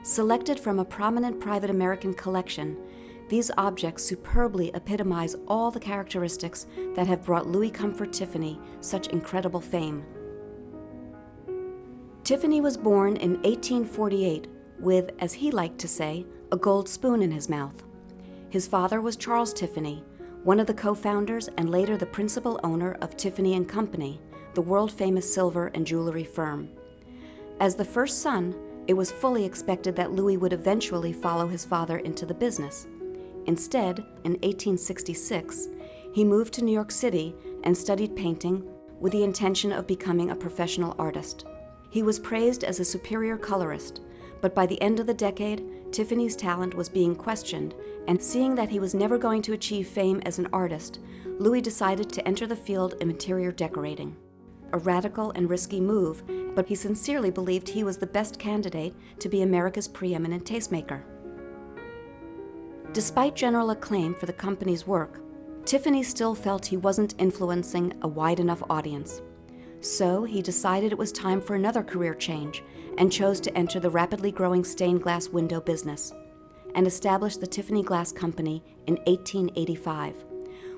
Selected from a prominent private American collection, these objects superbly epitomize all the characteristics that have brought Louis Comfort Tiffany such incredible fame. Tiffany was born in 1848 with, as he liked to say, a gold spoon in his mouth. His father was Charles Tiffany, one of the co-founders and later the principal owner of Tiffany & Company, the world-famous silver and jewelry firm. As the first son, it was fully expected that Louis would eventually follow his father into the business. Instead, in 1866, he moved to New York City and studied painting with the intention of becoming a professional artist. He was praised as a superior colorist, but by the end of the decade, Tiffany's talent was being questioned, and seeing that he was never going to achieve fame as an artist, Louis decided to enter the field of interior decorating. A radical and risky move, but he sincerely believed he was the best candidate to be America's preeminent tastemaker. Despite general acclaim for the company's work, Tiffany still felt he wasn't influencing a wide enough audience. So he decided it was time for another career change and chose to enter the rapidly growing stained glass window business and established the Tiffany Glass Company in 1885,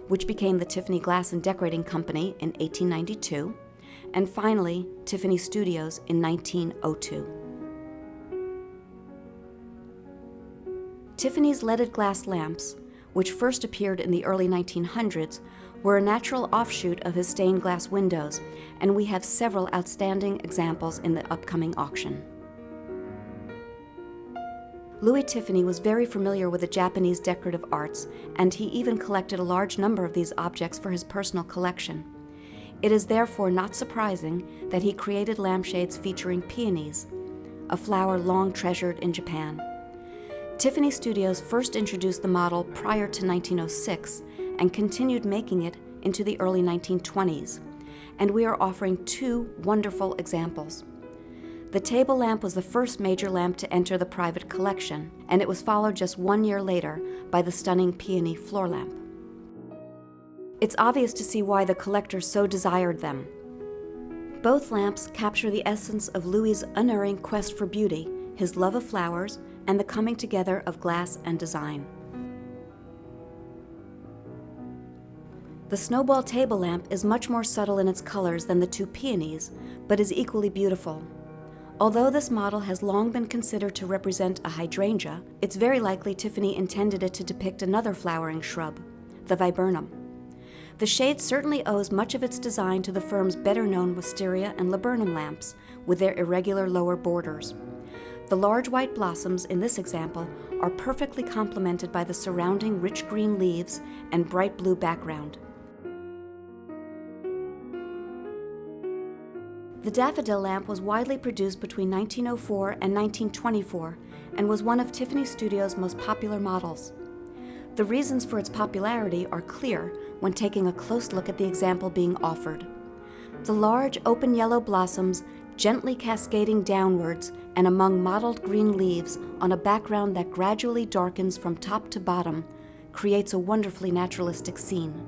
which became the Tiffany Glass and Decorating Company in 1892, and finally Tiffany Studios in 1902. Tiffany's leaded glass lamps, which first appeared in the early 1900s, were a natural offshoot of his stained glass windows, and we have several outstanding examples in the upcoming auction. Louis Tiffany was very familiar with the Japanese decorative arts, and he even collected a large number of these objects for his personal collection. It is therefore not surprising that he created lampshades featuring peonies, a flower long treasured in Japan. Tiffany Studios first introduced the model prior to 1906 and continued making it into the early 1920s, and we are offering two wonderful examples. The table lamp was the first major lamp to enter the private collection, and it was followed just 1 year later by the stunning peony floor lamp. It's obvious to see why the collector so desired them. Both lamps capture the essence of Louis's unerring quest for beauty, his love of flowers, and the coming together of glass and design. The snowball table lamp is much more subtle in its colors than the two peonies, but is equally beautiful. Although this model has long been considered to represent a hydrangea, it's very likely Tiffany intended it to depict another flowering shrub, the viburnum. The shade certainly owes much of its design to the firm's better-known wisteria and laburnum lamps, with their irregular lower borders. The large white blossoms in this example are perfectly complemented by the surrounding rich green leaves and bright blue background. The daffodil lamp was widely produced between 1904 and 1924 and was one of Tiffany Studios' most popular models. The reasons for its popularity are clear when taking a close look at the example being offered. The large open yellow blossoms gently cascading downwards and among mottled green leaves on a background that gradually darkens from top to bottom creates a wonderfully naturalistic scene.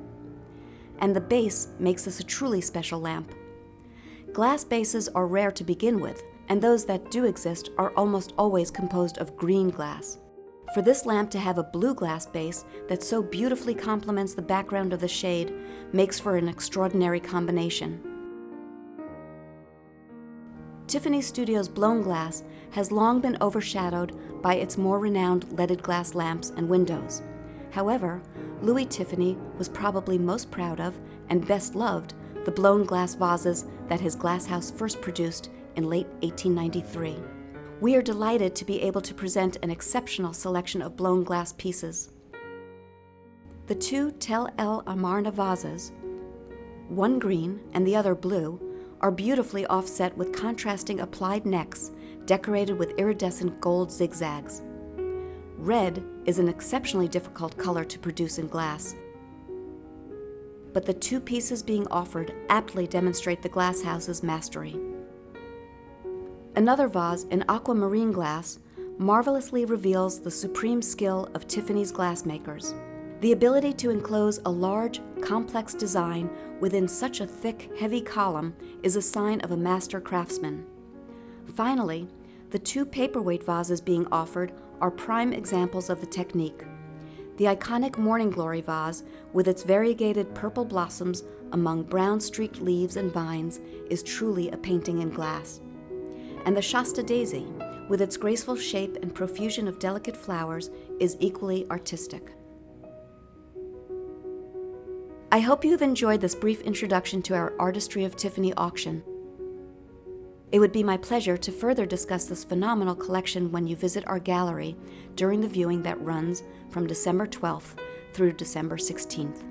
And the base makes this a truly special lamp. Glass bases are rare to begin with, and those that do exist are almost always composed of green glass. For this lamp to have a blue glass base that so beautifully complements the background of the shade makes for an extraordinary combination. Tiffany Studios' blown glass has long been overshadowed by its more renowned leaded glass lamps and windows. However, Louis Tiffany was probably most proud of and best loved the blown glass vases that his glasshouse first produced in late 1893. We are delighted to be able to present an exceptional selection of blown glass pieces. The two Tel El Amarna vases, one green and the other blue, are beautifully offset with contrasting applied necks decorated with iridescent gold zigzags. Red is an exceptionally difficult color to produce in glass, but the two pieces being offered aptly demonstrate the glasshouse's mastery. Another vase in aquamarine glass marvelously reveals the supreme skill of Tiffany's glassmakers. The ability to enclose a large, complex design within such a thick, heavy column is a sign of a master craftsman. Finally, the The two paperweight vases being offered are prime examples of the technique. The iconic Morning Glory vase, with its variegated purple blossoms among brown-streaked leaves and vines, is truly a painting in glass. And the Shasta daisy, with its graceful shape and profusion of delicate flowers, is equally artistic. I hope you've enjoyed this brief introduction to our Artistry of Tiffany auction. It would be my pleasure to further discuss this phenomenal collection when you visit our gallery during the viewing that runs from December 12th through December 16th.